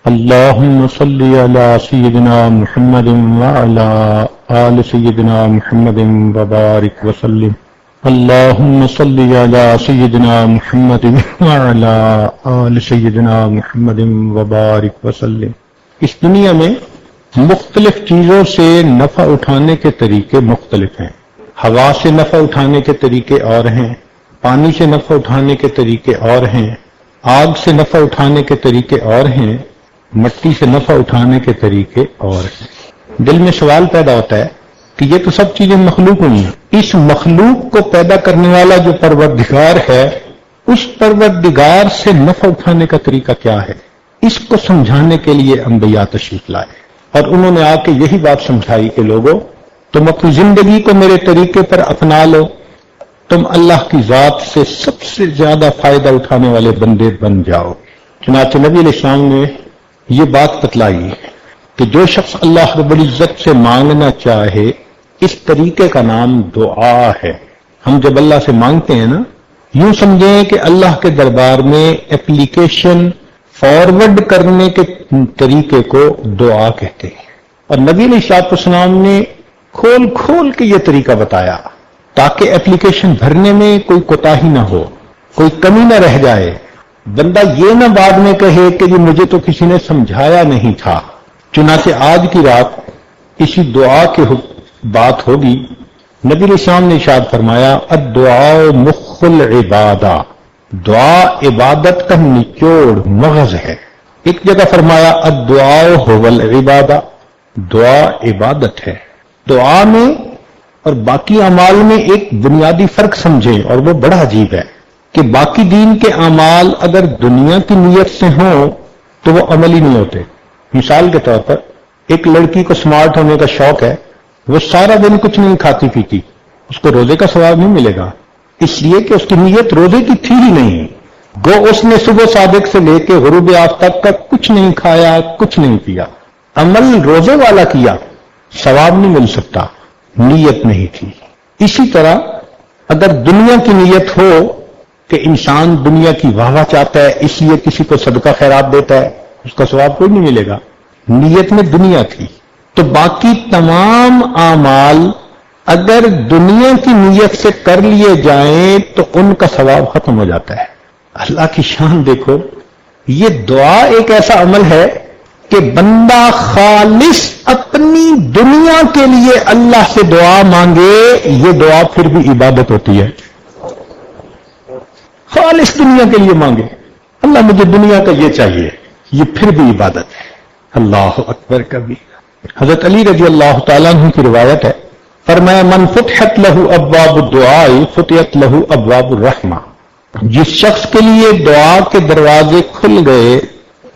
اللهم صل على سيدنا محمد وعلى آل سيدنا محمد وبارك وسلم. اللهم صل على سيدنا محمد وعلى آل سيدنا محمد وبارك وسلم. اس دنیا میں مختلف چیزوں سے نفع اٹھانے کے طریقے مختلف ہیں. ہوا سے نفع اٹھانے کے طریقے اور ہیں، پانی سے نفع اٹھانے کے طریقے اور ہیں، آگ سے نفع اٹھانے کے طریقے اور ہیں، مٹی سے نفع اٹھانے کے طریقے اور ہیں. دل میں سوال پیدا ہوتا ہے کہ یہ تو سب چیزیں مخلوق ہوئی ہیں، اس مخلوق کو پیدا کرنے والا جو پروردگار ہے، اس پروردگار سے نفع اٹھانے کا طریقہ کیا ہے؟ اس کو سمجھانے کے لیے انبیاء تشریف لائے اور انہوں نے آ کے یہی بات سمجھائی کہ لوگوں، تم اپنی زندگی کو میرے طریقے پر اپنا لو، تم اللہ کی ذات سے سب سے زیادہ فائدہ اٹھانے والے بندے بن جاؤ. چنانچہ نبی علیہ السلام نے یہ بات بتلائی کہ جو شخص اللہ رب العزت سے مانگنا چاہے، اس طریقے کا نام دعا ہے. ہم جب اللہ سے مانگتے ہیں نا، یوں سمجھیں کہ اللہ کے دربار میں اپلیکیشن فارورڈ کرنے کے طریقے کو دعا کہتے ہیں. اور نبی علیہ السلام نے کھول کھول کے یہ طریقہ بتایا تاکہ اپلیکیشن بھرنے میں کوئی کوتاہی نہ ہو، کوئی کمی نہ رہ جائے، بندہ یہ نہ بعد میں کہے کہ یہ مجھے تو کسی نے سمجھایا نہیں تھا. چنانچہ آج کی رات اسی دعا کی بات ہوگی. نبی علیہ السلام نے ارشاد فرمایا الدعاء مخ العبادہ، دعا عبادت کا نچوڑ مغز ہے. ایک جگہ فرمایا الدعاء هو العبادہ، دعا عبادت ہے. دعا میں اور باقی اعمال میں ایک بنیادی فرق سمجھیں، اور وہ بڑا عجیب ہے کہ باقی دین کے اعمال اگر دنیا کی نیت سے ہوں تو وہ عملی نہیں ہوتے. مثال کے طور پر ایک لڑکی کو سمارٹ ہونے کا شوق ہے، وہ سارا دن کچھ نہیں کھاتی پیتی، اس کو روزے کا ثواب نہیں ملے گا، اس لیے کہ اس کی نیت روزے کی تھی ہی نہیں. گو اس نے صبح صادق سے لے کے غروب آفتاب تک کچھ نہیں کھایا، کچھ نہیں پیا، عمل روزے والا کیا، ثواب نہیں مل سکتا، نیت نہیں تھی. اسی طرح اگر دنیا کی نیت ہو کہ انسان دنیا کی واہ واہ چاہتا ہے اس لیے کسی کو صدقہ خیرات دیتا ہے، اس کا ثواب کوئی نہیں ملے گا، نیت میں دنیا تھی. تو باقی تمام اعمال اگر دنیا کی نیت سے کر لیے جائیں تو ان کا ثواب ختم ہو جاتا ہے. اللہ کی شان دیکھو، یہ دعا ایک ایسا عمل ہے کہ بندہ خالص اپنی دنیا کے لیے اللہ سے دعا مانگے، یہ دعا پھر بھی عبادت ہوتی ہے. خالص دنیا کے لیے مانگے، اللہ مجھے دنیا کا یہ چاہیے، یہ پھر بھی عبادت ہے. اللہ اکبر کبھی. حضرت علی رضی اللہ تعالیٰ عنہ کی روایت ہے، فرمایا من فتحت لہ ابواب الدعاء فتحت لہ ابواب الرحمہ. جس شخص کے لیے دعا کے دروازے کھل گئے،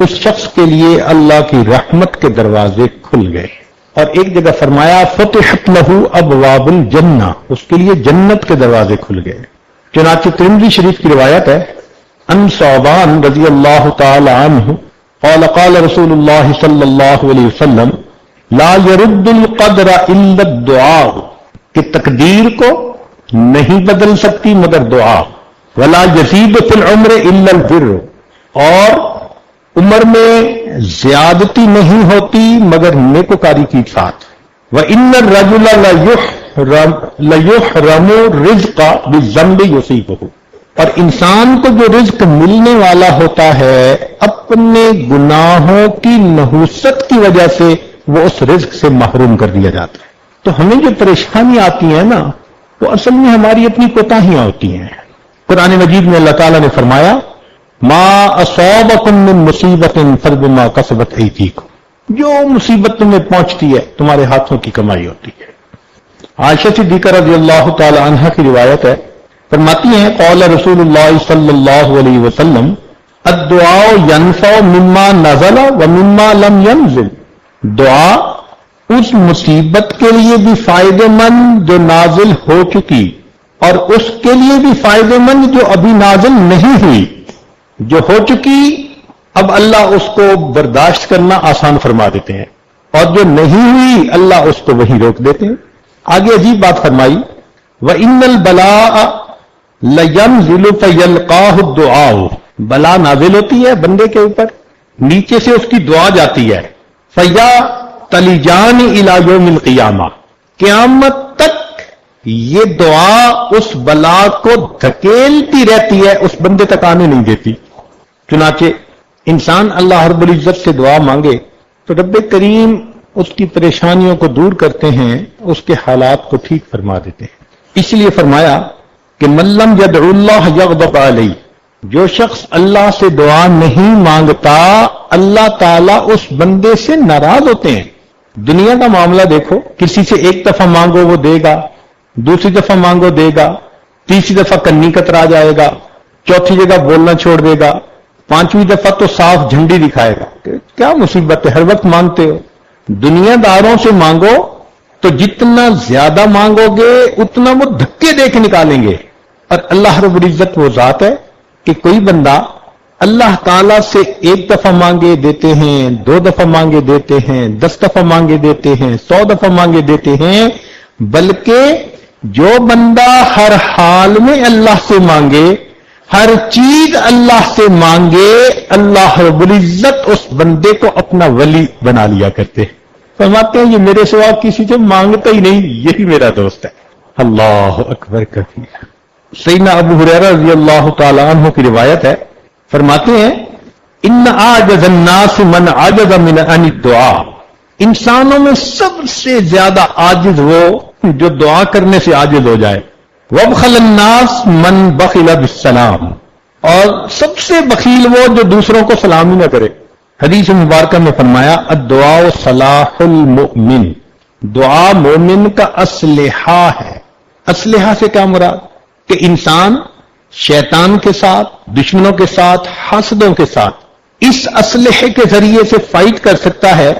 اس شخص کے لیے اللہ کی رحمت کے دروازے کھل گئے. اور ایک جگہ فرمایا فتحت لہ ابواب الجنہ، اس کے لیے جنت کے دروازے کھل گئے. چنانچہ ترمذی شریف کی روایت ہے ان ثوبان رضی اللہ تعالی عنہ قال قال رسول اللہ صلی اللہ علیہ وسلم لا يرد القدر الا الدعاء، کہ تقدیر کو نہیں بدل سکتی مگر دعا. ولا يزيد في العمر الا البر، اور عمر میں زیادتی نہیں ہوتی مگر نیکوکاری کی ساتھ. وان الرجل لَيُحْرَمُ الرِّزْقَ بِالذَّنبِ يُصِيبُهُ، اور انسان کو جو رزق ملنے والا ہوتا ہے اپنے گناہوں کی نحوست کی وجہ سے وہ اس رزق سے محروم کر دیا جاتا ہے. تو ہمیں جو پریشانی آتی ہے نا، وہ اصل میں ہماری اپنی کوتاہیاں ہوتی ہیں. قرآن مجید میں اللہ تعالیٰ نے فرمایا ما اصابکم من مصیبت فبما کسبت ایدیکم، جو مصیبت تمہیں پہنچتی ہے تمہارے ہاتھوں کی کمائی ہوتی ہے. عائشہ صدیقہ رضی اللہ تعالی عنہا کی روایت ہے، فرماتی ہیں قال رسول اللہ صلی اللہ علیہ وسلم الدعاء ينفع مما نزل ومما لم ينزل، دعا اس مصیبت کے لیے بھی فائدہ مند جو نازل ہو چکی، اور اس کے لیے بھی فائدہ مند جو ابھی نازل نہیں ہوئی. جو ہو چکی اب اللہ اس کو برداشت کرنا آسان فرما دیتے ہیں، اور جو نہیں ہوئی اللہ اس کو وہی روک دیتے ہیں. آگے عجیب بات فرمائی وَإِنَّ الْبَلَاءَ لَيَنْزِلُ فَيَلْقَاهُ الدُّعَاءُ، بلا نازل ہوتی ہے بندے کے اوپر نیچے سے اس کی دعا جاتی ہے، فیا تلیجان الی یوم القیامہ، قیامت تک یہ دعا اس بلا کو دھکیلتی رہتی ہے، اس بندے تک آنے نہیں دیتی۔ چنانچہ انسان اللہ رب العزت سے دعا مانگے تو رب کریم اس کی پریشانیوں کو دور کرتے ہیں، اس کے حالات کو ٹھیک فرما دیتے ہیں۔ اس لیے فرمایا کہ من لم یدعو اللہ یغضب علیہ، جو شخص اللہ سے دعا نہیں مانگتا اللہ تعالیٰ اس بندے سے ناراض ہوتے ہیں۔ دنیا کا معاملہ دیکھو، کسی سے ایک دفعہ مانگو وہ دے گا، دوسری دفعہ مانگو دے گا، تیسری دفعہ کنی کترا جائے گا، چوتھی جگہ بولنا چھوڑ دے گا، پانچویں دفعہ تو صاف جھنڈی دکھائے گا کہ کیا مصیبت ہے، ہر وقت مانگتے ہو۔ دنیا داروں سے مانگو تو جتنا زیادہ مانگو گے اتنا وہ دھکے دے کے نکالیں گے، اور اللہ رب العزت وہ ذات ہے کہ کوئی بندہ اللہ تعالیٰ سے ایک دفعہ مانگے دیتے ہیں، 2 دفعہ مانگے دیتے ہیں، 10 دفعہ مانگے دیتے ہیں، 100 دفعہ مانگے دیتے ہیں، بلکہ جو بندہ ہر حال میں اللہ سے مانگے، ہر چیز اللہ سے مانگے، اللہ رب العزت اس بندے کو اپنا ولی بنا لیا کرتے ہیں۔ فرماتے ہیں یہ میرے سوا کسی سے مانگتا ہی نہیں، یہی میرا دوست ہے۔ اللہ اکبر کبیر۔ سیدنا ابو ہریرہ رضی اللہ تعالی عنہ کی روایت ہے، فرماتے ہیں ان اعجز الناس من عجز من ان الدعاء، انسانوں میں سب سے زیادہ عاجز وہ جو دعا کرنے سے عاجز ہو جائے۔ وابخل الناس من بخل بالسلام، اور سب سے بخیل وہ جو دوسروں کو سلام ہی نہ کرے۔ حدیث مبارکہ میں فرمایا الدعاء صلاح المؤمن، دعا مومن کا اسلحہ ہے۔ اسلحہ سے کیا مراد؟ کہ انسان شیطان کے ساتھ، دشمنوں کے ساتھ، حاسدوں کے ساتھ اس اسلحے کے ذریعے سے فائٹ کر سکتا ہے،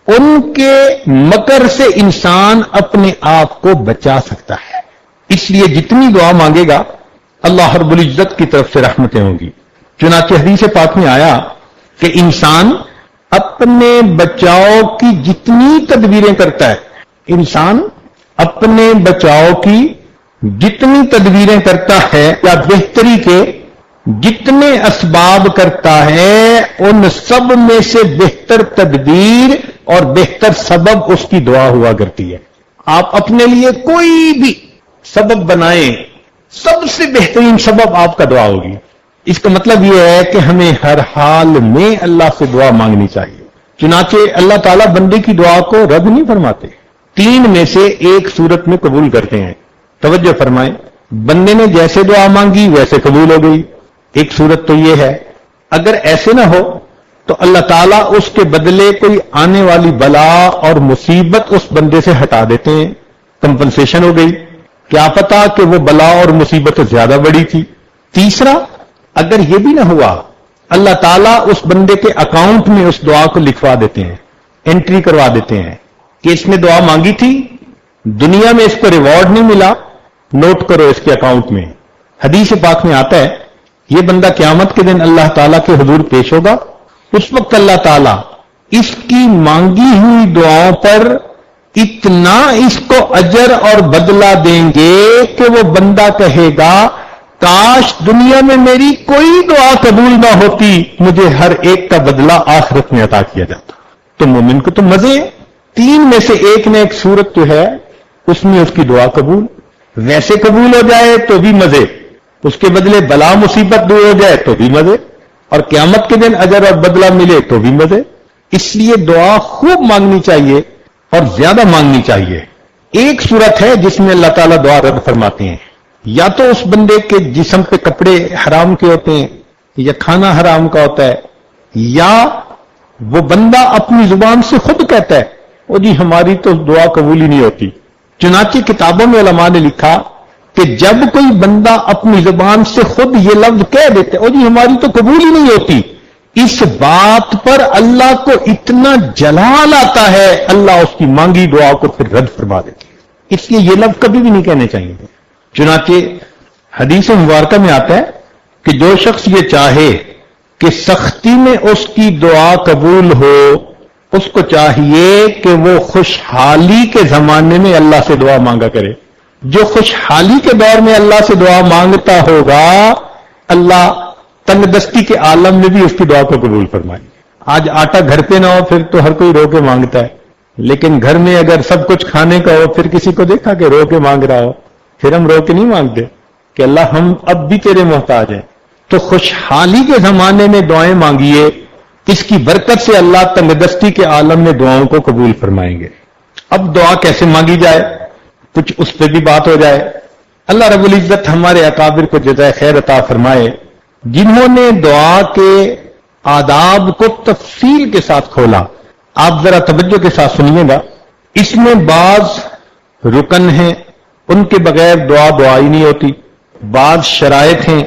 ان کے مکر سے انسان اپنے آپ کو بچا سکتا ہے۔ اس لیے جتنی دعا مانگے گا اللہ رب العزت کی طرف سے رحمتیں ہوں گی۔ چنانچہ حدیث پاک میں آیا کہ انسان اپنے بچاؤ کی جتنی تدبیریں کرتا ہے، انسان اپنے بچاؤ کی جتنی تدبیریں کرتا ہے یا بہتری کے جتنے اسباب کرتا ہے، ان سب میں سے بہتر تدبیر اور بہتر سبب اس کی دعا ہوا کرتی ہے۔ آپ اپنے لیے کوئی بھی سبب بنائیں، سب سے بہترین سبب آپ کا دعا ہوگی۔ اس کا مطلب یہ ہے کہ ہمیں ہر حال میں اللہ سے دعا مانگنی چاہیے۔ چنانچہ اللہ تعالیٰ بندے کی دعا کو رد نہیں فرماتے، 3 میں سے ایک صورت میں قبول کرتے ہیں۔ توجہ فرمائیں، بندے نے جیسے دعا مانگی ویسے قبول ہو گئی۔ ایک صورت تو یہ ہے اگر ایسے نہ ہو تو اللہ تعالیٰ اس کے بدلے کوئی آنے والی بلا اور مصیبت اس بندے سے ہٹا دیتے ہیں، کمپنسیشن ہو گئی، کیا پتا کہ وہ بلا اور مصیبت زیادہ بڑی تھی۔ تیسرا، اگر یہ بھی نہ ہوا اللہ تعالیٰ اس بندے کے اکاؤنٹ میں اس دعا کو لکھوا دیتے ہیں، انٹری کروا دیتے ہیں کہ اس نے دعا مانگی تھی، دنیا میں اس کو ریوارڈ نہیں ملا، نوٹ کرو اس کے اکاؤنٹ میں۔ حدیث پاک میں آتا ہے یہ بندہ قیامت کے دن اللہ تعالیٰ کے حضور پیش ہوگا، اس وقت اللہ تعالیٰ اس کی مانگی ہوئی دعاؤں پر اتنا اس کو اجر اور بدلہ دیں گے کہ وہ بندہ کہے گا کاش دنیا میں میری کوئی دعا قبول نہ ہوتی، مجھے ہر ایک کا بدلہ آخرت میں عطا کیا جاتا۔ تو مومن کو تو مزے ہیں، 3 میں سے ایک نہ ایک صورت جو ہے اس میں اس کی دعا قبول، ویسے قبول ہو جائے تو بھی مزے، اس کے بدلے بلا مصیبت دور ہو جائے تو بھی مزے، اور قیامت کے دن اجر اور بدلہ ملے تو بھی مزے۔ اس لیے دعا خوب مانگنی چاہیے اور زیادہ مانگنی چاہیے۔ ایک صورت ہے جس میں اللہ تعالیٰ دعا رد فرماتے ہیں، یا تو اس بندے کے جسم پہ کپڑے حرام کے ہوتے ہیں یا کھانا حرام کا ہوتا ہے، یا وہ بندہ اپنی زبان سے خود کہتا ہے وہ جی ہماری تو دعا قبول ہی نہیں ہوتی۔ چنانچہ کتابوں میں علماء نے لکھا کہ جب کوئی بندہ اپنی زبان سے خود یہ لفظ کہہ دیتے او جی ہماری تو قبول ہی نہیں ہوتی، اس بات پر اللہ کو اتنا جلال آتا ہے، اللہ اس کی مانگی دعا کو پھر رد فرما دیتے ہیں۔ اس لیے یہ لفظ کبھی بھی نہیں کہنے چاہیے۔ چنانچہ حدیث مبارکہ میں آتا ہے کہ جو شخص یہ چاہے کہ سختی میں اس کی دعا قبول ہو، اس کو چاہیے کہ وہ خوشحالی کے زمانے میں اللہ سے دعا مانگا کرے۔ جو خوشحالی کے دور میں اللہ سے دعا مانگتا ہوگا، اللہ تنگ دستی کے عالم میں بھی اس کی دعا کو قبول فرمائے۔ آج آٹا گھر پہ نہ ہو پھر تو ہر کوئی رو کے مانگتا ہے، لیکن گھر میں اگر سب کچھ کھانے کا ہو پھر کسی کو دیکھا کہ رو کے مانگ رہا ہو، پھر ہم رو کے نہیں مانگتے کہ اللہ ہم اب بھی تیرے محتاج ہیں۔ تو خوشحالی کے زمانے میں دعائیں مانگیے، اس کی برکت سے اللہ تنگدستی کے عالم میں دعاؤں کو قبول فرمائیں گے۔ اب دعا کیسے مانگی جائے، کچھ اس پہ بھی بات ہو جائے۔ اللہ رب العزت ہمارے اکابر کو جزائے خیر عطا فرمائے، جنہوں نے دعا کے آداب کو تفصیل کے ساتھ کھولا۔ آپ ذرا توجہ کے ساتھ سنیے گا، اس میں بعض رکن ہیں ان کے بغیر دعا ہی نہیں ہوتی، بعض شرائط ہیں،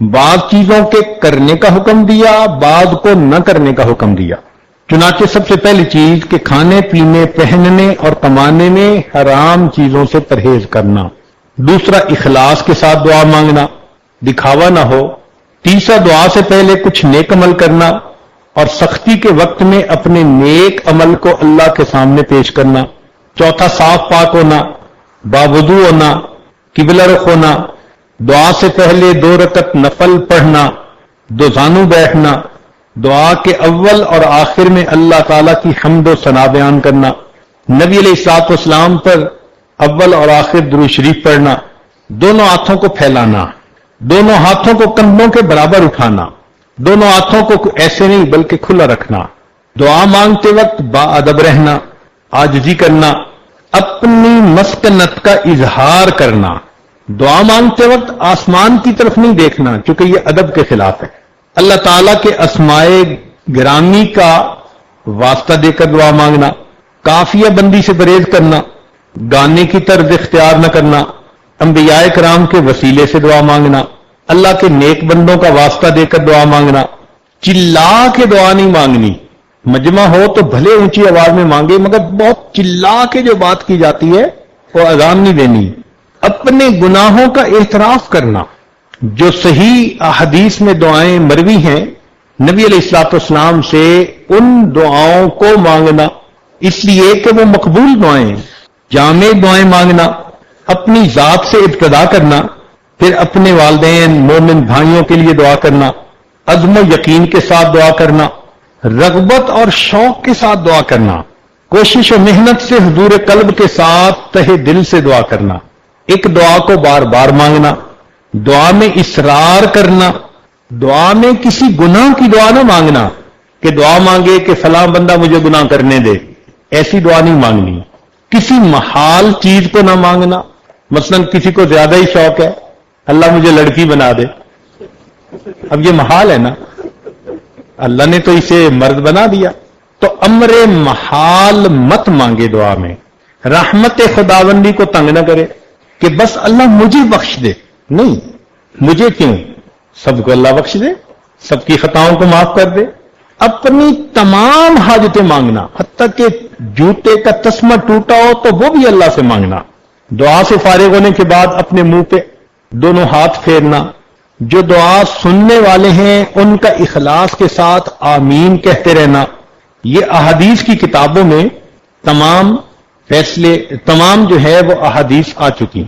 بعض چیزوں کے کرنے کا حکم دیا، بعض کو نہ کرنے کا حکم دیا۔ چنانچہ سب سے پہلی چیز کہ کھانے پینے پہننے اور کمانے میں حرام چیزوں سے پرہیز کرنا۔ دوسرا اخلاص کے ساتھ دعا مانگنا، دکھاوا نہ ہو۔ تیسرا دعا سے پہلے کچھ نیک عمل کرنا اور سختی کے وقت میں اپنے نیک عمل کو اللہ کے سامنے پیش کرنا۔ چوتھا صاف پاک ہونا، باوضو ہونا، قبلہ رخ ہونا، دعا سے پہلے 2 رکعت نفل پڑھنا، 2 زانو بیٹھنا، دعا کے اول اور آخر میں اللہ تعالیٰ کی حمد و ثنا بیان کرنا، نبی علیہ الصلوۃ والسلام پر اول اور آخر درود شریف پڑھنا، دونوں ہاتھوں کو پھیلانا، دونوں ہاتھوں کو کندھوں کے برابر اٹھانا، دونوں ہاتھوں کو ایسے نہیں بلکہ کھلا رکھنا، دعا مانگتے وقت با ادب رہنا، عاجزی کرنا، اپنی مسکنت کا اظہار کرنا، دعا مانگتے وقت آسمان کی طرف نہیں دیکھنا چونکہ یہ ادب کے خلاف ہے، اللہ تعالیٰ کے اسماء گرامی کا واسطہ دے کر دعا مانگنا، قافیہ بندی سے پرہیز کرنا، گانے کی طرز اختیار نہ کرنا، انبیاء کرام کے وسیلے سے دعا مانگنا، اللہ کے نیک بندوں کا واسطہ دے کر دعا مانگنا، چلا کے دعا نہیں مانگنی، مجمع ہو تو بھلے اونچی آواز میں مانگے مگر بہت چلا کے جو بات کی جاتی ہے وہ اذان نہیں دینی۔ اپنے گناہوں کا اعتراف کرنا، جو صحیح احادیث میں دعائیں مروی ہیں نبی علیہ الصلوۃ والسلام سے، ان دعاؤں کو مانگنا اس لیے کہ وہ مقبول دعائیں ہیں، جامع دعائیں مانگنا، اپنی ذات سے ابتدا کرنا، پھر اپنے والدین مومن بھائیوں کے لیے دعا کرنا، عزم و یقین کے ساتھ دعا کرنا، رغبت اور شوق کے ساتھ دعا کرنا، کوشش و محنت سے حضور قلب کے ساتھ تہہ دل سے دعا کرنا، ایک دعا کو بار بار مانگنا، دعا میں اصرار کرنا، دعا میں کسی گناہ کی دعا نہ مانگنا کہ دعا مانگے کہ فلاں بندہ مجھے گناہ کرنے دے، ایسی دعا نہیں مانگنی۔ کسی محال چیز کو نہ مانگنا، مثلا کسی کو زیادہ ہی شوق ہے اللہ مجھے لڑکی بنا دے، اب یہ محال ہے نا، اللہ نے تو اسے مرد بنا دیا، تو امر محال مت مانگے دعا میں۔ رحمت خداوندی کو تنگ نہ کرے کہ بس اللہ مجھے بخش دے، نہیں، مجھے کیوں، سب کو اللہ بخش دے، سب کی خطاؤں کو معاف کر دے۔ اپنی تمام حاجتیں مانگنا، حتیٰ کہ جوتے کا تسمہ ٹوٹا ہو تو وہ بھی اللہ سے مانگنا۔ دعا سے فارغ ہونے کے بعد اپنے منہ پہ دونوں ہاتھ پھیرنا، جو دعا سننے والے ہیں ان کا اخلاص کے ساتھ آمین کہتے رہنا۔ یہ احادیث کی کتابوں میں تمام جو ہے وہ احادیث آ چکی۔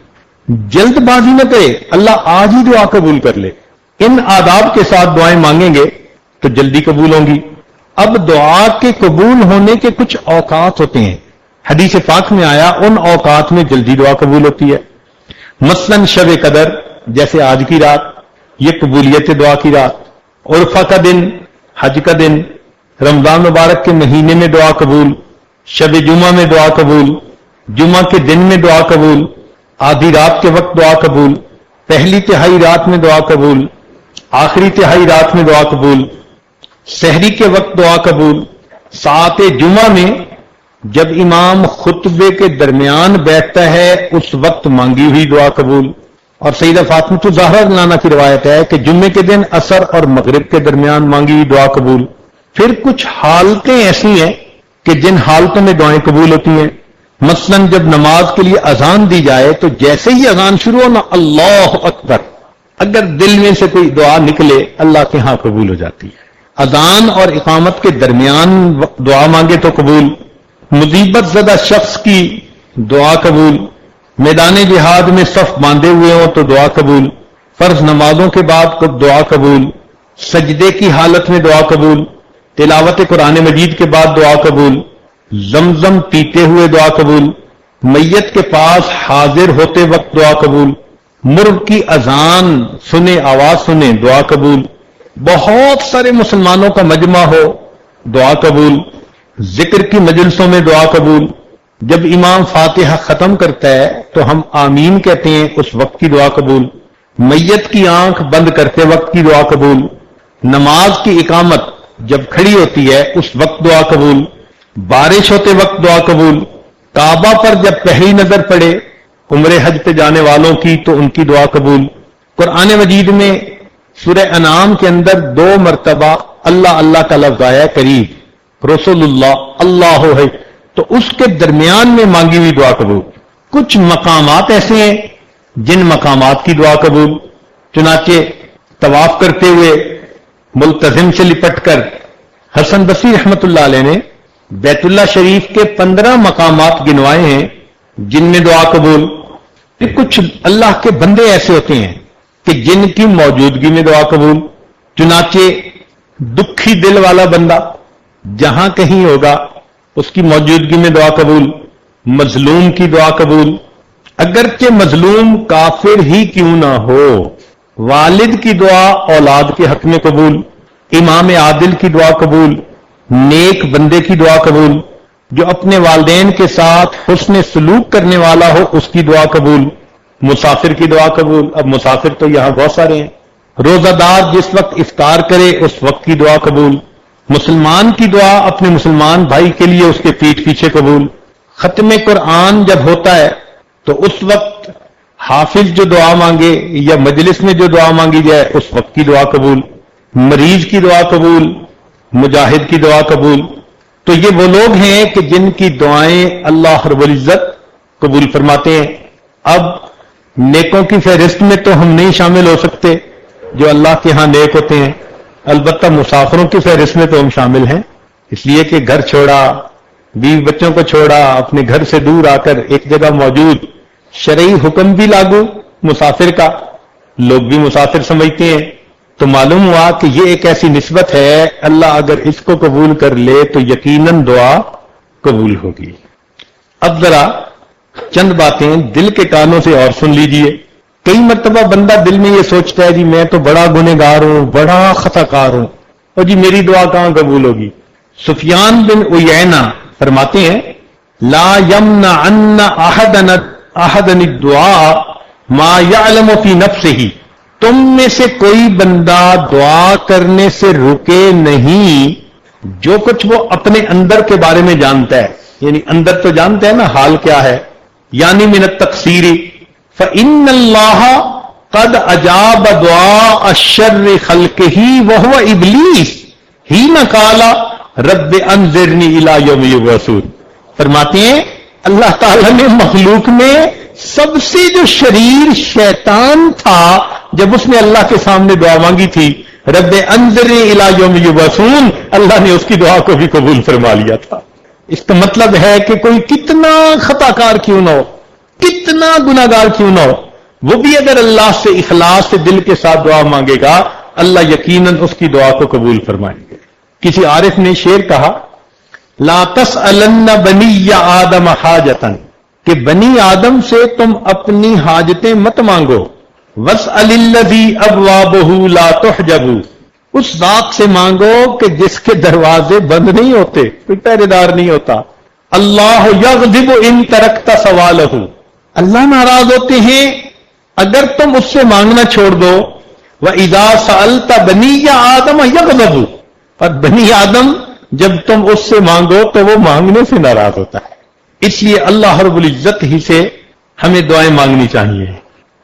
جلد بازی نہ کرے، اللہ آج ہی دعا قبول کر لے، ان آداب کے ساتھ دعائیں مانگیں گے تو جلدی قبول ہوں گی۔ اب دعا کے قبول ہونے کے کچھ اوقات ہوتے ہیں، حدیث پاک میں آیا ان اوقات میں جلدی دعا قبول ہوتی ہے، مثلا شب قدر جیسے آج کی رات، یہ قبولیت دعا کی رات، عرفہ کا دن، حج کا دن، رمضان مبارک کے مہینے میں دعا قبول، شب جمعہ میں دعا قبول، جمعہ کے دن میں دعا قبول، آدھی رات کے وقت دعا قبول، پہلی تہائی رات میں دعا قبول، آخری تہائی رات میں دعا قبول، سحری کے وقت دعا قبول، ساعت جمعہ میں جب امام خطبے کے درمیان بیٹھتا ہے اس وقت مانگی ہوئی دعا قبول، اور سیدہ فاطمہ الزہرا عنہا کی روایت ہے کہ جمعے کے دن عصر اور مغرب کے درمیان مانگی ہوئی دعا قبول۔ پھر کچھ حالتیں ایسی ہیں کہ جن حالتوں میں دعائیں قبول ہوتی ہیں، مثلا جب نماز کے لیے اذان دی جائے تو جیسے ہی اذان شروع ہونا اللہ اکبر، اگر دل میں سے کوئی دعا نکلے اللہ کے ہاں قبول ہو جاتی ہے۔ اذان اور اقامت کے درمیان دعا مانگے تو قبول، مصیبت زدہ شخص کی دعا قبول، میدان جہاد میں صف باندھے ہوئے ہوں تو دعا قبول، فرض نمازوں کے بعد دعا قبول، سجدے کی حالت میں دعا قبول، تلاوت قرآن مجید کے بعد دعا قبول، زمزم پیتے ہوئے دعا قبول، میت کے پاس حاضر ہوتے وقت دعا قبول، مرغ کی اذان سنے، آواز سنے، دعا قبول، بہت سارے مسلمانوں کا مجمع ہو، دعا قبول، ذکر کی مجلسوں میں دعا قبول، جب امام فاتحہ ختم کرتا ہے تو ہم آمین کہتے ہیں، اس وقت کی دعا قبول، میت کی آنکھ بند کرتے وقت کی دعا قبول، نماز کی اقامت جب کھڑی ہوتی ہے اس وقت دعا قبول، بارش ہوتے وقت دعا قبول، کعبہ پر جب پہلی نظر پڑے عمرہ حج پہ جانے والوں کی تو ان کی دعا قبول۔ قرآن مجید میں سورہ انعام کے اندر 2 مرتبہ اللہ اللہ کا لفظ آیا ہے، قریب، رسول اللہ، اللہ ہے، تو اس کے درمیان میں مانگی ہوئی دعا قبول۔ کچھ مقامات ایسے ہیں جن مقامات کی دعا قبول، چنانچہ طواف کرتے ہوئے ملتزم سے لپٹ کر حسن بصری رحمت اللہ علیہ نے بیت اللہ شریف کے 15 مقامات گنوائے ہیں جن میں دعا قبول۔ پھر کچھ اللہ کے بندے ایسے ہوتے ہیں کہ جن کی موجودگی میں دعا قبول، چنانچہ دکھی دل والا بندہ جہاں کہیں ہوگا اس کی موجودگی میں دعا قبول، مظلوم کی دعا قبول، اگرچہ مظلوم کافر ہی کیوں نہ ہو، والد کی دعا اولاد کے حق میں قبول، امام عادل کی دعا قبول، نیک بندے کی دعا قبول، جو اپنے والدین کے ساتھ حسن سلوک کرنے والا ہو اس کی دعا قبول، مسافر کی دعا قبول، اب مسافر تو یہاں بہت سارے ہیں، روزہ دار جس وقت افطار کرے اس وقت کی دعا قبول، مسلمان کی دعا اپنے مسلمان بھائی کے لیے اس کے پیٹھ پیچھے قبول، ختم قرآن جب ہوتا ہے تو اس وقت حافظ جو دعا مانگے یا مجلس میں جو دعا مانگی جائے اس وقت کی دعا قبول، مریض کی دعا قبول، مجاہد کی دعا قبول۔ تو یہ وہ لوگ ہیں کہ جن کی دعائیں اللہ رب العزت قبول فرماتے ہیں۔ اب نیکوں کی فہرست میں تو ہم نہیں شامل ہو سکتے جو اللہ کے ہاں نیک ہوتے ہیں، البتہ مسافروں کی فہرست میں تو ہم شامل ہیں، اس لیے کہ گھر چھوڑا، بیوی بچوں کو چھوڑا، اپنے گھر سے دور آ کر ایک جگہ موجود، شرعی حکم بھی لاگو مسافر کا، لوگ بھی مسافر سمجھتے ہیں، تو معلوم ہوا کہ یہ ایک ایسی نسبت ہے، اللہ اگر اس کو قبول کر لے تو یقیناً دعا قبول ہوگی۔ اب ذرا چند باتیں دل کے کانوں سے اور سن لیجئے۔ کئی مرتبہ بندہ دل میں یہ سوچتا ہے جی میں تو بڑا گنہگار ہوں، بڑا خطا کار ہوں، اور جی میری دعا کہاں قبول ہوگی۔ سفیان بن عیینہ فرماتے ہیں لا یمنعن احدن الدعاء ما یعلم فی نفسہ، تم میں سے کوئی بندہ دعا کرنے سے رکے نہیں جو کچھ وہ اپنے اندر کے بارے میں جانتا ہے، یعنی اندر تو جانتا ہے نا حال کیا ہے، یعنی من التقصیر فإن اللہ قد اجاب دعاء الشر خلقہ وہو ابلیس حین قال رب انذرنی الی یوم یبعثون۔ فرماتے ہیں اللہ تعالیٰ نے مخلوق میں سب سے جو شریر شیطان تھا، جب اس نے اللہ کے سامنے دعا مانگی تھی رب انذرنی الی یوم یبعثون، اللہ نے اس کی دعا کو بھی قبول فرما لیا تھا۔ اس کا مطلب ہے کہ کوئی کتنا خطا کار کیوں نہ ہو، کتنا گناہگار کیوں نہ ہو، وہ بھی اگر اللہ سے اخلاص سے دل کے ساتھ دعا مانگے گا اللہ یقیناً اس کی دعا کو قبول فرمائیں گے۔ کسی عارف نے شعر کہا لا تسألن بنی آدم حاجتن، کہ بنی آدم سے تم اپنی حاجتیں مت مانگو، واسأل الذی ابوابہ لا تحجب، اس ذات سے مانگو کہ جس کے دروازے بند نہیں ہوتے، کوئی پہرے دار نہیں ہوتا۔ اللہ یغضب ان ترکت سوالہ، اللہ ناراض ہوتے ہیں اگر تم اس سے مانگنا چھوڑ دو۔ وَإِذَا سَأَلْتَ بَنِيَّ آدَمَ يَغْضَبُ، اور بنی آدم جب تم اس سے مانگو تو وہ مانگنے سے ناراض ہوتا ہے۔ اس لیے اللہ رب العزت ہی سے ہمیں دعائیں مانگنی چاہیے۔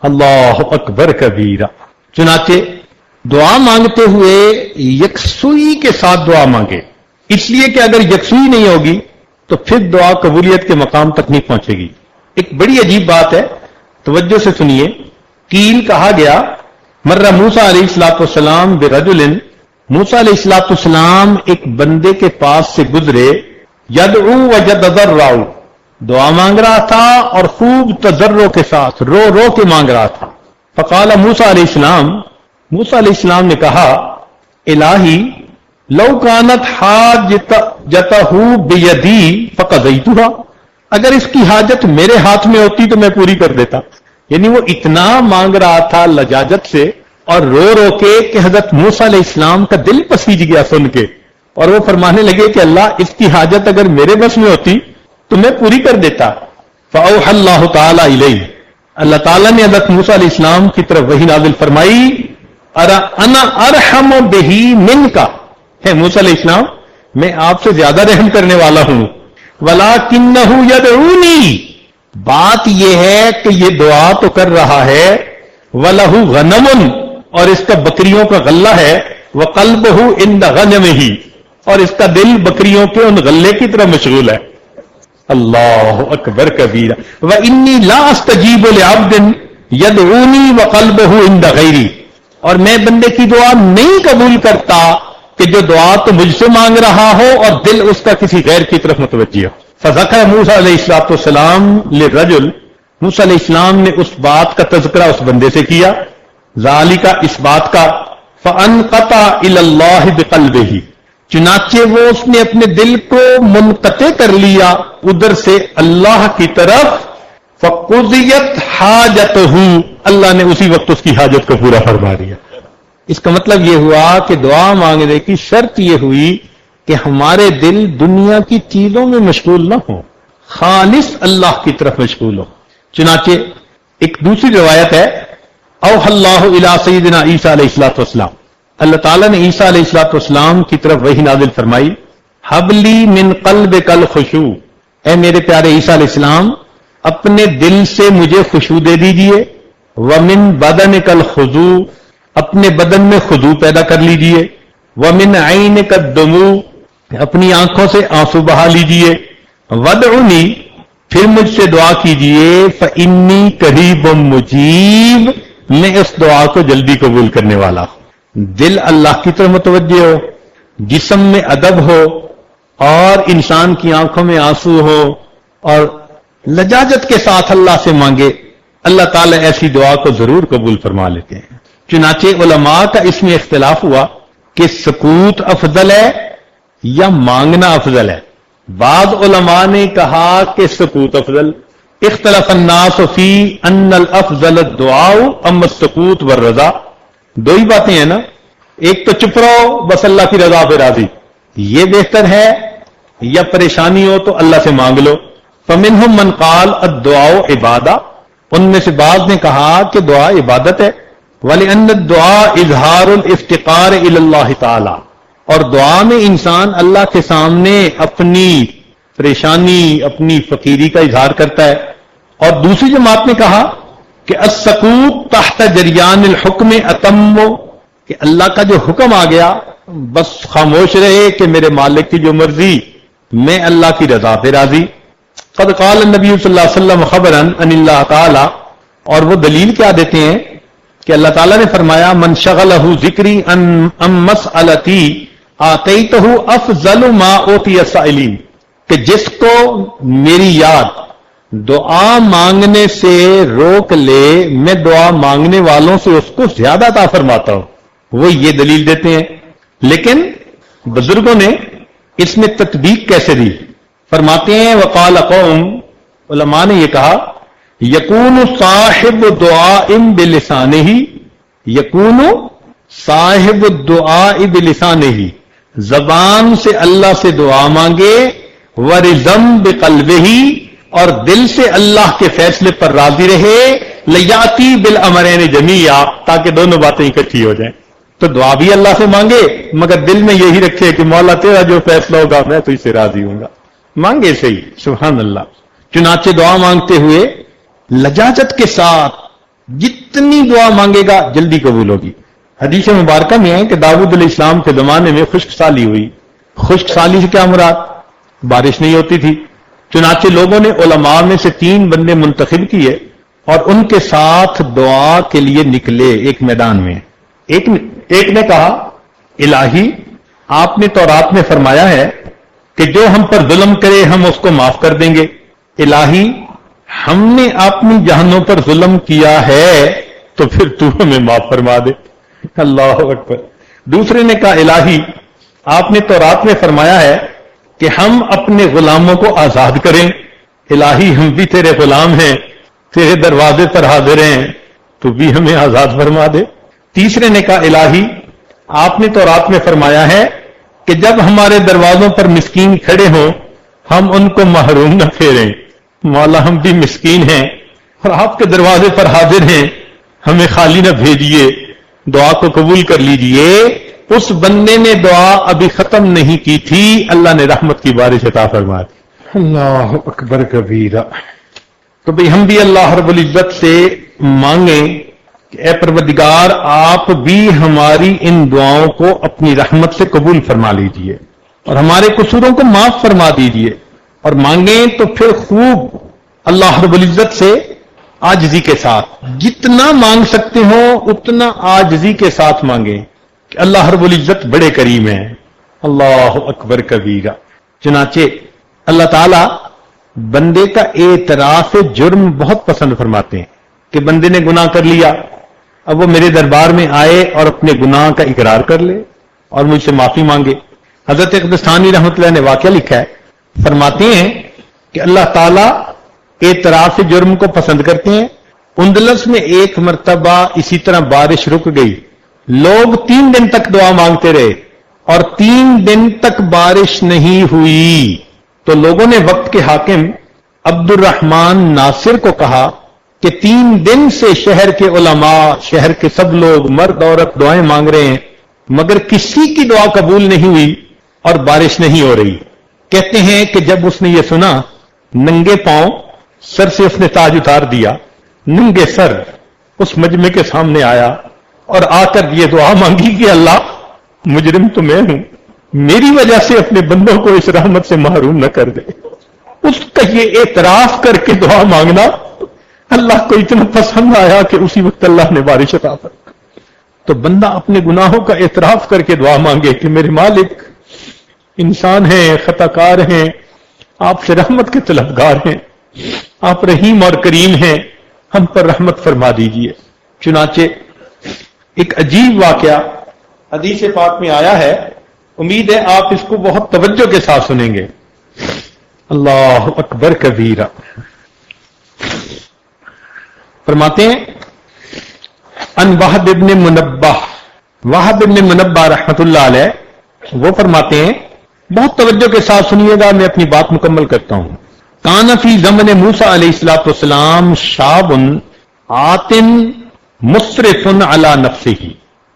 اللہ اکبر کبیرہ۔ چنانچہ دعا مانگتے ہوئے یکسوئی کے ساتھ دعا مانگے، اس لیے کہ اگر یکسوئی نہیں ہوگی تو پھر دعا قبولیت کے مقام تک نہیں پہنچے گی۔ ایک بڑی عجیب بات ہے، توجہ سے سنیے۔ قیل کہا گیا مرہ موسیٰ علیہ السلام برجل، موسیٰ علیہ السلام ایک بندے کے پاس سے گزرے، یدعو ویتضرع، دعا مانگ رہا تھا اور خوب تضرع کے ساتھ رو رو کے مانگ رہا تھا۔ فقال موسیٰ علیہ السلام، موسیٰ علیہ السلام نے کہا الہی لو کانت حاجتہ بیدی فقضیتھا، اگر اس کی حاجت میرے ہاتھ میں ہوتی تو میں پوری کر دیتا. یعنی وہ اتنا مانگ رہا تھا لجاجت سے اور رو رو کے کہ حضرت موسیٰ علیہ السلام کا دل پسیج گیا سن کے، اور وہ فرمانے لگے کہ اللہ اس کی حاجت اگر میرے بس میں ہوتی تو میں پوری کر دیتا. فأوحى اللہ تعالی الیہ، اللہ تعالیٰ نے حضرت موسیٰ علیہ السلام کی طرف وحی نازل فرمائی، انا ارحم بہ منک، ہے موسیٰ علیہ السلام میں آپ سے زیادہ رحم کرنے والا ہوں. ولکنہ یدعونی، بات یہ ہے کہ یہ دعا تو کر رہا ہے، وَلَهُ غَنَمٌ، اور اس کا بکریوں کا غلہ ہے، وَقَلْبُهُ عِنْدَ غَنَمِهِ، اور اس کا دل بکریوں کے ان غلے کی طرح مشغول ہے. اللہ اکبر کبیرہ. وَإِنِّي لَا أَسْتَجِيبُ لِعَبْدٍ يَدْعُونِي وَقَلْبُهُ عِنْدَ غَيْرِي، اور میں بندے کی دعا نہیں قبول کرتا کہ جو دعا تو مجھ سے مانگ رہا ہو اور دل اس کا کسی غیر کی طرف متوجہ ہو. فذکر موسیٰ علیہ السلام للرجل، موسیٰ علیہ السلام نے اس بات کا تذکرہ اس بندے سے کیا، ذالک، اس بات کا، فانقطع الی اللہ بقلبہ، چنانچہ وہ اس نے اپنے دل کو منقطع کر لیا ادھر سے اللہ کی طرف. فقضیت حاجتہ، اللہ نے اسی وقت اس کی حاجت کو پورا فرما دیا. اس کا مطلب یہ ہوا کہ دعا مانگنے کی شرط یہ ہوئی کہ ہمارے دل دنیا کی چیزوں میں مشغول نہ ہوں، خالص اللہ کی طرف مشغول ہو. چنانچہ ایک دوسری روایت ہے، اوحى اللہ الی سیدنا عیسیٰ علیہ الصلوۃ والسلام، اللہ تعالیٰ نے عیسیٰ علیہ الصلوۃ والسلام کی طرف وحی نازل فرمائی، حب لی من قلبک الخشوع، اے میرے پیارے عیسیٰ علیہ السلام اپنے دل سے مجھے خشوع دے دیجئے، ومن بدنک الخضوع، اپنے بدن میں خضوع پیدا کر لیجئے، ومن عینک الدموع، اپنی آنکھوں سے آنسو بہا لیجئے، وادعونی، پھر مجھ سے دعا کیجئے، فإنی قریب مجیب، میں اس دعا کو جلدی قبول کرنے والا ہوں. دل اللہ کی طرف متوجہ ہو، جسم میں ادب ہو، اور انسان کی آنکھوں میں آنسو ہو، اور لجاجت کے ساتھ اللہ سے مانگے، اللہ تعالیٰ ایسی دعا کو ضرور قبول فرما لیتے ہیں. چنانچہ علماء کا اس میں اختلاف ہوا کہ سکوت افضل ہے یا مانگنا افضل ہے. بعض علماء نے کہا کہ سکوت افضل. اختلف الناس فی ان الافضل الدعاء اما السکوت والرضا. دو ہی باتیں ہیں نا، ایک تو چپ رہو بس اللہ کی رضا پہ راضی، یہ بہتر ہے، یا پریشانی ہو تو اللہ سے مانگ لو. فمنہم من قال الدعاء عبادہ، ان میں سے بعض نے کہا کہ دعا عبادت ہے. وَلِأَنَّ الدُّعَاءَ اِظْهَارُ الْاِفْتِقَارِ إِلَى اللَّهِ تَعَالَى، اور دعا میں انسان اللہ کے سامنے اپنی پریشانی، اپنی فقیری کا اظہار کرتا ہے. اور دوسری جماعت نے کہا کہ السکوت تحت جریان الحکم اتم، کہ اللہ کا جو حکم آ گیا بس خاموش رہے کہ میرے مالک کی جو مرضی، میں اللہ کی رضا پہ راضی. قد قال النبی صلی اللہ علیہ وسلم خبرا ان اللہ تعالی، اور وہ دلیل کیا دیتے ہیں کہ اللہ تعالیٰ نے فرمایا من شغلہ ذکری ام مسئلتی آتیتہ افضل ما اوتی السائلین، کہ جس کو میری یاد دعا مانگنے سے روک لے میں دعا مانگنے والوں سے اس کو زیادہ عطا فرماتا ہوں. وہ یہ دلیل دیتے ہیں. لیکن بزرگوں نے اس میں تطبیق کیسے دی؟ فرماتے ہیں وقال قوم، علماء نے یہ کہا یکون صاحب دعاء بلسانہ، یکون صاحب الدعاء بلسانہ، زبان سے اللہ سے دعا مانگے، ورزم بقلبہ، اور دل سے اللہ کے فیصلے پر راضی رہے، لیاتی بالامرین جمیعا، تاکہ دونوں باتیں اکٹھی ہو جائیں. تو دعا بھی اللہ سے مانگے مگر دل میں یہی رکھے کہ مولا تیرا جو فیصلہ ہوگا میں تو اس سے راضی ہوں گا. مانگے صحیح، سبحان اللہ. چنانچہ دعا مانگتے ہوئے لجاجت کے ساتھ جتنی دعا مانگے گا جلدی قبول ہوگی. حدیث مبارکہ میں ہے کہ داؤد علیہ السلام کے زمانے میں خشک سالی ہوئی. خشک سالی سے کیا مراد؟ بارش نہیں ہوتی تھی. چنانچہ لوگوں نے علماء میں سے 3 بندے منتخب کیے اور ان کے ساتھ دعا کے لیے نکلے ایک میدان میں. ایک نے کہا الہی آپ نے تورات میں فرمایا ہے کہ جو ہم پر ظلم کرے ہم اس کو معاف کر دیں گے. الہی ہم نے اپنی جہانوں پر ظلم کیا ہے تو پھر تو ہمیں معاف فرما دے. اللہ اکبر. دوسرے نے کہا الہی آپ نے تورات میں فرمایا ہے کہ ہم اپنے غلاموں کو آزاد کریں. الہی ہم بھی تیرے غلام ہیں, تیرے دروازے پر حاضر ہیں, تو بھی ہمیں آزاد فرما دے. تیسرے نے کہا الہی آپ نے تورات میں فرمایا ہے کہ جب ہمارے دروازوں پر مسکین کھڑے ہوں ہم ان کو محروم نہ پھیریں. مولا ہم بھی مسکین ہیں اور آپ کے دروازے پر حاضر ہیں, ہمیں خالی نہ بھیجیے, دعا کو قبول کر لیجئے. اس بندے نے دعا ابھی ختم نہیں کی تھی, اللہ نے رحمت کی بارش عطا فرما دی. اللہ اکبر کبیرہ. تو بھئی ہم بھی اللہ رب العزت سے مانگیں کہ اے پروردگار آپ بھی ہماری ان دعاؤں کو اپنی رحمت سے قبول فرما لیجئے اور ہمارے قصوروں کو معاف فرما دیجئے. اور مانگیں تو پھر خوب اللہ رب العزت سے عاجزی کے ساتھ, جتنا مانگ سکتے ہو اتنا عاجزی کے ساتھ مانگیں کہ اللہ رب العزت بڑے کریم ہیں. اللہ اکبر کبیرہ. چنانچہ اللہ تعالی بندے کا اعتراف جرم بہت پسند فرماتے ہیں کہ بندے نے گناہ کر لیا, اب وہ میرے دربار میں آئے اور اپنے گناہ کا اقرار کر لے اور مجھ سے معافی مانگے. حضرت اقدسانی رحمۃ اللہ نے واقعہ لکھا ہے, فرماتے ہیں کہ اللہ تعالیٰ اعتراف جرم کو پسند کرتے ہیں. اندلس میں ایک مرتبہ اسی طرح بارش رک گئی, لوگ 3 دن تک دعا مانگتے رہے اور 3 دن تک بارش نہیں ہوئی. تو لوگوں نے وقت کے حاکم عبد الرحمن ناصر کو کہا کہ 3 دن سے شہر کے علماء, شہر کے سب لوگ مرد عورت دعائیں مانگ رہے ہیں مگر کسی کی دعا قبول نہیں ہوئی اور بارش نہیں ہو رہی. کہتے ہیں کہ جب اس نے یہ سنا, ننگے پاؤں سر سے اس نے تاج اتار دیا, ننگے سر اس مجمع کے سامنے آیا اور آ کر یہ دعا مانگی کہ اللہ مجرم تو میں ہوں, میری وجہ سے اپنے بندوں کو اس رحمت سے محروم نہ کر دے. اس کا یہ اعتراف کر کے دعا مانگنا اللہ کو اتنا پسند آیا کہ اسی وقت اللہ نے بارش عطا فرمائی. تو بندہ اپنے گناہوں کا اعتراف کر کے دعا مانگے کہ میرے مالک انسان ہیں, خطا کار ہیں, آپ سے رحمت کے طلبگار ہیں, آپ رحیم اور کریم ہیں, ہم پر رحمت فرما دیجئے. چنانچہ ایک عجیب واقعہ حدیث پاک میں آیا ہے, امید ہے آپ اس کو بہت توجہ کے ساتھ سنیں گے. اللہ اکبر کبیرہ. فرماتے ہیں ان وہب ابن منبہ, وہب ابن منبہ رحمت اللہ علیہ, وہ فرماتے ہیں, بہت توجہ کے ساتھ سنیے گا, میں اپنی بات مکمل کرتا ہوں. کان فی زمن موسیٰ علیہ الصلوۃ والسلام شاب آتن مسرف علی نفسہ.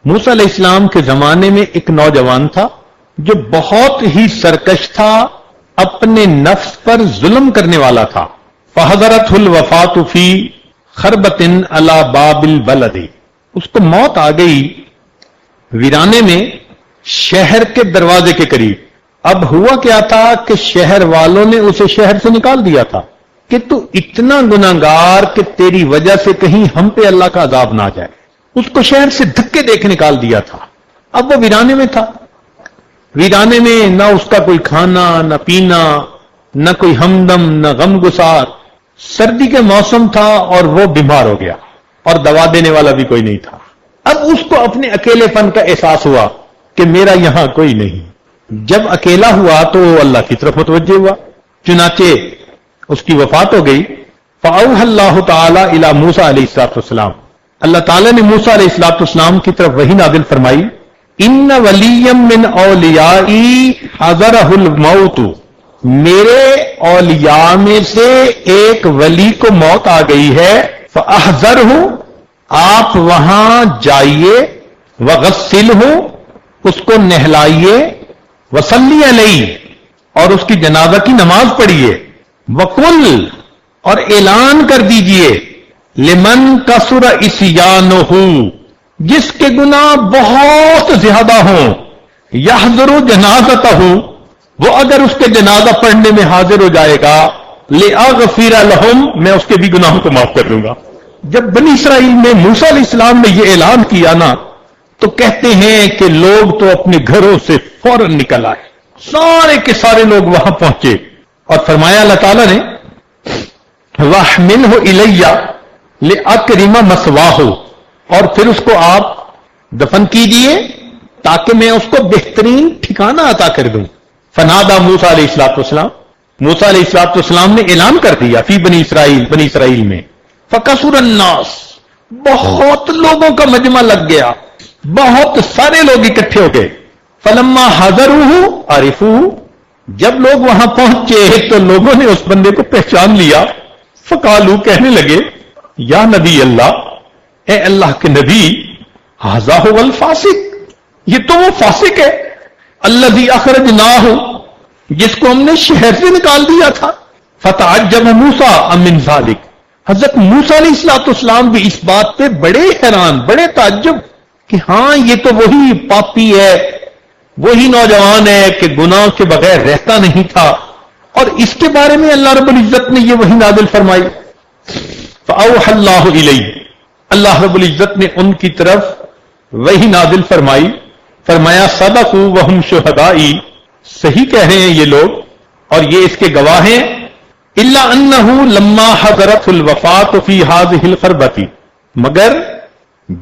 موسیٰ علیہ السلام کے زمانے میں ایک نوجوان تھا جو بہت ہی سرکش تھا, اپنے نفس پر ظلم کرنے والا تھا. فحضرتہ الوفاۃ فی خربۃ علی باب البلد, اس کو موت آ گئی ویرانے میں شہر کے دروازے کے قریب. اب ہوا کیا تھا کہ شہر والوں نے اسے شہر سے نکال دیا تھا کہ تو اتنا گناہگار کہ تیری وجہ سے کہیں ہم پہ اللہ کا عذاب نہ جائے. اس کو شہر سے دھکے دے کے نکال دیا تھا. اب وہ ویرانے میں تھا, ویرانے میں نہ اس کا کوئی کھانا نہ پینا, نہ کوئی ہمدم نہ غم گسار. سردی کے موسم تھا اور وہ بیمار ہو گیا اور دوا دینے والا بھی کوئی نہیں تھا. اب اس کو اپنے اکیلے پن کا احساس ہوا کہ میرا یہاں کوئی نہیں. جب اکیلا ہوا تو اللہ کی طرف متوجہ ہوا, چنانچہ اس کی وفات ہو گئی. فأوحى اللہ تعالی الی موسیٰ علیہ السلام, اللہ تعالیٰ نے موسیٰ علیہ السلام کی طرف وحی نازل فرمائی. ان ولیا من اولیائی حضرہ الموت, میرے اولیاء میں سے ایک ولی کو موت آ گئی ہے. فاحذرہ, آپ وہاں جائیے. وغسلہ, اس کو نہلائیے. وصلی علیہ, اور اس کی جنازہ کی نماز پڑھیے. وقل, اور اعلان کر دیجئے. لمن کثر عصیانہ, جس کے گناہ بہت زیادہ ہوں. یحضر جنازتہ, وہ اگر اس کے جنازہ پڑھنے میں حاضر ہو جائے گا. لأغفر لہم, میں اس کے بھی گناہوں کو معاف کر دوں گا. جب بنی اسرائیل میں موسیٰ علیہ السلام نے یہ اعلان کیا نا, تو کہتے ہیں کہ لوگ تو اپنے گھروں سے فوراً نکل آئے, سارے کے سارے لوگ وہاں پہنچے اور فرمایا اللہ تعالیٰ نے وَاحْمِلْهُ إِلَيَّ لِأَكْرِمَ مَثْوَاهُ, اور پھر اس کو آپ دفن کیجئے تاکہ میں اس کو بہترین ٹھکانہ عطا کر دوں. فنادا موسیٰ علیہ السلام، موسیٰ علیہ السلام نے اعلان کر دیا فی بنی اسرائیل میں. فکثر الناس، بہت لوگوں کا مجمع لگ گیا، بہت سارے لوگ اکٹھے ہو گئے. فلما حضروہ عرفوہ، جب لوگ وہاں پہنچے تو لوگوں نے اس بندے کو پہچان لیا. فقالو، کہنے لگے یا نبی اللہ، اے اللہ کے نبی، ھذا ھو الفاسق، یہ تو وہ فاسق ہے، الذی اخرجناہ، جس کو ہم نے شہر سے نکال دیا تھا. فتعجب موسیٰ من ذلک، حضرت موسیٰ علیہ السلام بھی اس بات پہ بڑے حیران، بڑے تعجب کہ ہاں یہ تو وہی پاپی ہے، وہی نوجوان ہے کہ گناہ کے بغیر رہتا نہیں تھا، اور اس کے بارے میں اللہ رب العزت نے یہ وحی نازل فرمائی. فأوحى اللہ الیہ، اللہ رب العزت نے ان کی طرف وحی نازل فرمائی. فرمایا صدقوا وہم شہدائی، صحیح کہہ رہے ہیں یہ لوگ اور یہ اس کے گواہ ہیں. الا انہ لما حضرت الوفات فی ہذہ القربۃ، مگر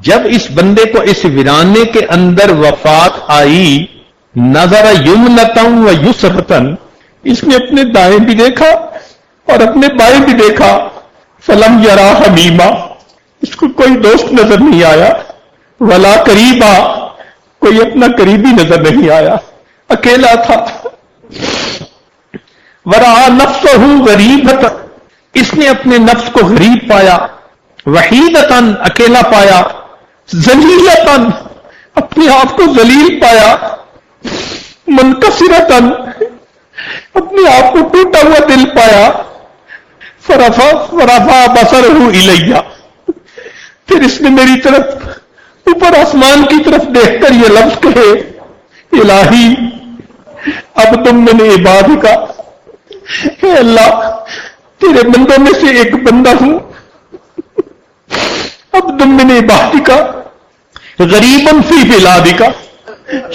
جب اس بندے کو اس ویرانے کے اندر وفات آئی، نظر یمنتن و یسرتن، اس نے اپنے دائیں بھی دیکھا اور اپنے بائیں بھی دیکھا. فلم یرا حمیما، اس کو کوئی دوست نظر نہیں آیا. ولا قریبا، کوئی اپنا قریبی نظر نہیں آیا، اکیلا تھا. ورا نفسہ غریبۃ، اس نے اپنے نفس کو غریب پایا. وحیدتن، اکیلا پایا. ذلیلتن، اپنے آپ کو ذلیل پایا. منکسرتن، اپنے آپ کو ٹوٹا ہوا دل پایا. فرفع بصرہ الیہ، پھر اس نے میری طرف اوپر آسمان کی طرف دیکھ کر یہ لفظ کہے الہی عبد من عبادک، اے اللہ تیرے بندوں میں سے ایک بندہ ہوں. عبد من عبادک غریب فی بلادک،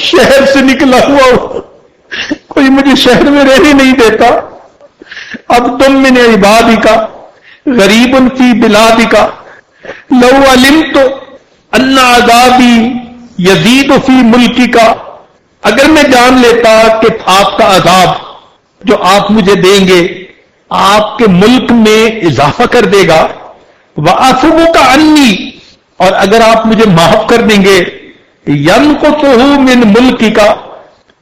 شہر سے نکلا ہوا ہوں، کوئی مجھے شہر میں رہنے نہیں دیتا. عبد من عبادک غریب فی بلادک، لو علمت ان عذابی یزید فی ملکک، اگر میں جان لیتا کہ آپ کا عذاب جو آپ مجھے دیں گے آپ کے ملک میں اضافہ کر دے گا. وَعَفُوَكَ عَنِّي، اور اگر آپ مجھے معاف کر دیں گے، يَنْقُصُهُ مِنْ مُلْكِكَ،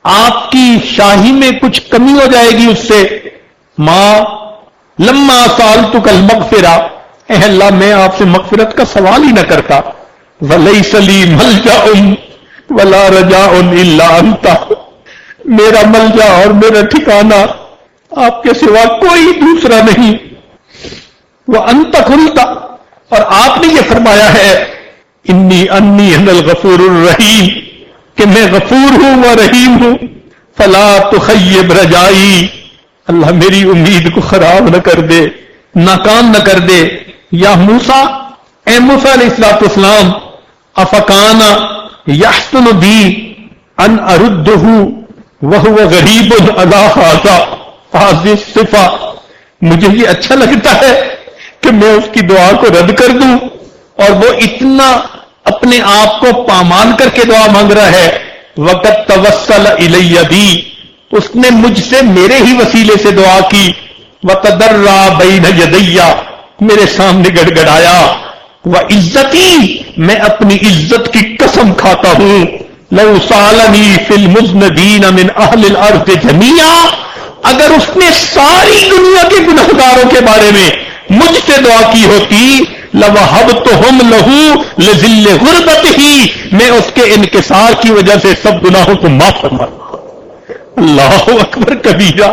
آپ کی شاہی میں کچھ کمی ہو جائے گی اس سے. ماں لما سألتك المغفرہ، اے اللہ میں آپ سے مغفرت کا سوال ہی نہ کرتا. وَلَيْسَ لِي مَلْجَأٌ وَلَا رَجَاءٌ إِلَّا أَنْتَ، میرا ملجا اور میرا ٹھکانہ آپ کے سوا کوئی دوسرا نہیں. وَأَنْتَ قُلْتَ، اور آپ نے یہ فرمایا ہے انی انا الغفور الرحیم، کہ میں غفور ہوں و رحیم ہوں. فلا تخیب رجائی، اللہ میری امید کو خراب نہ کر دے، ناکام نہ کر دے. یا موسیٰ، اے موسیٰ علیہ السلام، افکان یحسن بی ان اردہ وہو غریب علی ھذا الصفہ، مجھے یہ اچھا لگتا ہے کہ میں اس کی دعا کو رد کر دوں اور وہ اتنا اپنے آپ کو پامال کر کے دعا مانگ رہا ہے. وقت توسل الی بی، اس نے مجھ سے میرے ہی وسیلے سے دعا کی. وتضرع بین یدی، میرے سامنے گڑ گڑایا. وعزتی، میں اپنی عزت کی قسم کھاتا ہوں. لو سالنی فی المذنبین من اہل الارض جمیعا، اگر اس نے ساری دنیا کے گنہگاروں کے بارے میں مجھ سے دعا کی ہوتی، لوہبتہم لہو لذل غربتہ، میں اس کے انکسار کی وجہ سے سب گناہوں کو معاف فرما. اللہ اکبر کبیرہ،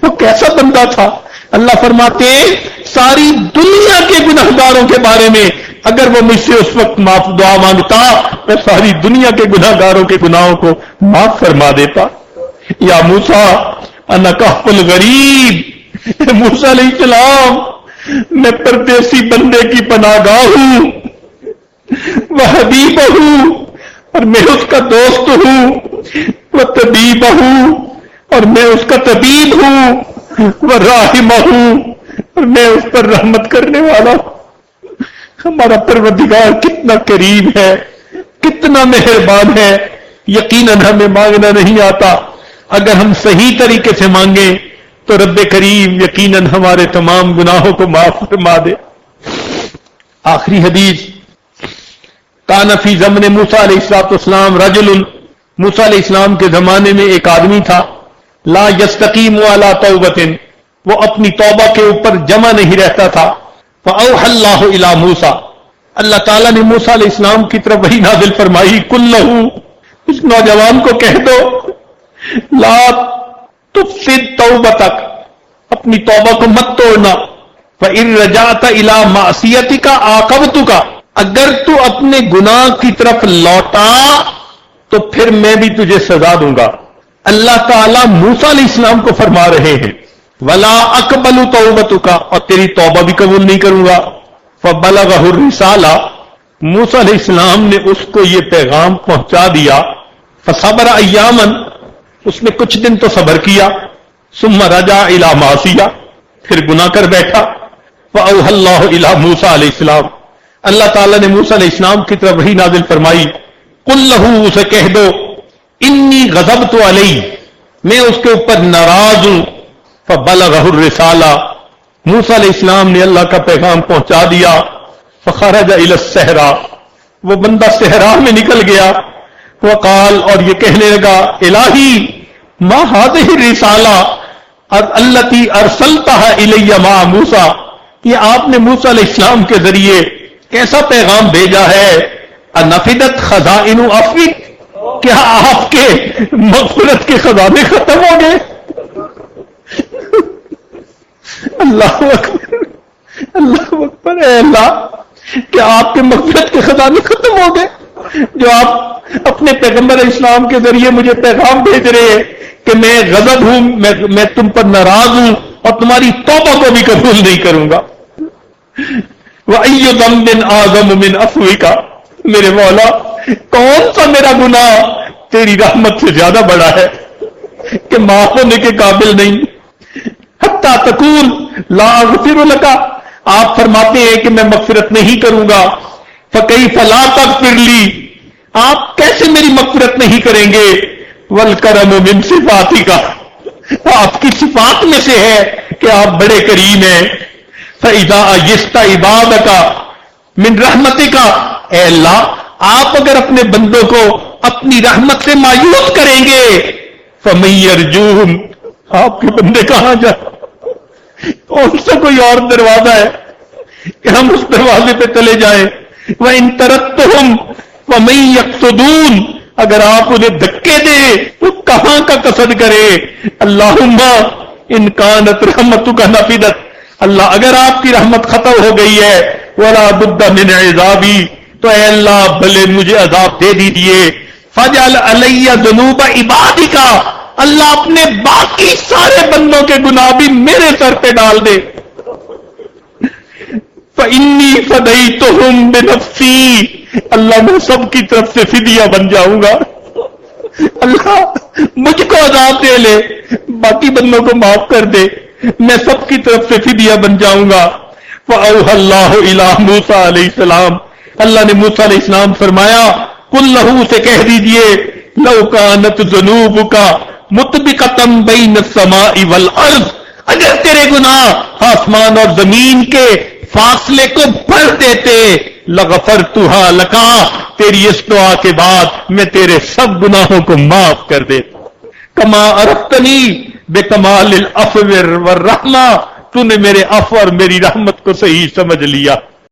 وہ کیسا بندہ تھا. اللہ فرماتے ساری دنیا کے گنہگاروں کے بارے میں اگر وہ مجھ سے اس وقت معاف دعا مانگتا، میں ساری دنیا کے گنہگاروں کے گناہوں کو معاف فرما دیتا. یا موسیٰ انا کہف الغریب، موسیٰ علیہ السلام میں پردیسی بندے کی پناہ گاہ ہوں. وہ حبیب ہوں، اور میں اس کا دوست ہوں. وہ طبیب ہوں، اور میں اس کا طبیب ہوں. وہ راحم ہوں، اور میں اس پر رحمت کرنے والا ہوں. ہمارا پروردگار کتنا کریم ہے، کتنا مہربان ہے. یقیناً ہمیں مانگنا نہیں آتا، اگر ہم صحیح طریقے سے مانگیں تو رب کریم یقیناً ہمارے تمام گناہوں کو معاف فرما دے۔ آخری حدیث، کان فی زمن موسیٰ علیہ السلام رجل، موسیٰ علیہ السلام کے زمانے میں ایک آدمی تھا، لا یستقیم علی توبۃ، وہ اپنی توبہ کے اوپر جمع نہیں رہتا تھا، فاوحى اللہ الی موسیٰ، اللہ تعالیٰ نے موسیٰ علیہ السلام کی طرف وحی نازل فرمائی، قل لہ، اس نوجوان کو کہہ دو، لا تفسد توبتک، اپنی توبہ کو مت توڑنا، فإن رجعت الی معصیتک عاقبتک، اگر تو اپنے گناہ کی طرف لوٹا تو پھر میں بھی تجھے سزا دوں گا۔ اللہ تعالیٰ موسیٰ علیہ السلام کو فرما رہے ہیں ولا اقبل توبتک، اور تیری توبہ بھی قبول نہیں کروں گا۔ فبلغہ الرسالہ، موسیٰ علیہ السلام نے اس کو یہ پیغام پہنچا دیا، فصبر ایاما، اس نے کچھ دن تو صبر کیا، ثم رجع الی معصیہ، پھر گناہ کر بیٹھا، فاوحى اللہ الی موسیٰ علیہ السلام، اللہ تعالیٰ نے موسیٰ علیہ السلام کی طرف وحی نازل فرمائی، قل لہ، اسے کہہ دو، انی غضبت علیہ، میں اس کے اوپر ناراض ہوں، فبلغہ الرسالہ، موسیٰ علیہ السلام نے اللہ کا پیغام پہنچا دیا، فخرج الی الصحراء، وہ بندہ صحرا میں نکل گیا، وقال، اور یہ کہنے لگا، الہی ما ہذہ الرسالہ التی ارسلتها الی مع موسیٰ، یہ آپ نے موسیٰ علیہ السلام کے ذریعے کیسا پیغام بھیجا ہے، انفدت خزائن عفوک، کیا آپ کے مغفرت کے خزانے ختم ہو گئے؟ اللہ اکبر، اللہ اکبر، اے اللہ، کیا آپ کے مغفرت کے خزانے ختم ہو گئے جو آپ اپنے پیغمبر اسلام کے ذریعے مجھے پیغام بھیج رہے ہیں کہ میں غضب ہوں، میں تم پر ناراض ہوں اور تمہاری توبہ کو بھی قبول نہیں کروں گا۔ وَأَيُّ ذَنبٍ أَعْظَمُ مِنْ عَفْوِكَ، میرے مولا کون سا میرا گناہ تیری رحمت سے زیادہ بڑا ہے کہ معاف ہونے کے قابل نہیں۔ حتیٰ تقول لا اغفر لک، آپ فرماتے ہیں کہ میں مغفرت نہیں کروں گا، فکیف لا تغفر لی، آپ کیسے میری مغفرت نہیں کریں گے؟ والکرم من صفاتک، آپ کی صفات میں سے ہے کہ آپ بڑے کریم ہیں۔ فَإِذَا أَيَّسْتَ عِبَادَكَ مِنْ رَحْمَتِكَ، اے اللہ آپ اگر اپنے بندوں کو اپنی رحمت سے مایوس کریں گے، فَمَن يَرْجُوهُمْ، آپ کے بندے کہاں جائیں؟ کون سا کوئی اور دروازہ ہے کہ ہم اس دروازے پہ چلے جائیں؟ وَإِن تَرَدتُّهُمْ فَمَن يَقْصُدُونَ، اگر آپ انہیں دھکے دیں تو کہاں کا قصد کرے؟ اللہم ان کانت رحمتک نفدت، اللہ اگر آپ کی رحمت ختم ہو گئی ہے، ولا بد من عذابی، تو اے اللہ بھلے مجھے عذاب دے دیجئے۔ فجعل علی ذنوب عبادک، اللہ اپنے باقی سارے بندوں کے گناہ بھی میرے سر پہ ڈال دے۔ فإنی فدیتہم بنفسی، اللہ میں سب کی طرف سے فدیہ بن جاؤں گا۔ اللہ مجھ کو عذاب دے لے، باقی بندوں کو معاف کر دے، میں سب کی طرف سے فدیہ بن جاؤں گا۔ فأوحى اللہ الی موسیٰ علیہ السلام، اللہ نے موسیٰ علیہ السلام فرمایا، قل لہ، سے کہہ دیجئے، لو کانت ذنوبک مطبقۃ بین السماء والارض، اگر تیرے گناہ آسمان اور زمین کے فاصلے کو بھر دیتے، لغفرتھا لک، تیری اس دعا کے بعد میں تیرے سب گناہوں کو معاف کر دیتا۔ کما عرفتنی بکمال العفو والرحمہ، تو نے میرے عفو اور میری رحمت کو صحیح سمجھ لیا۔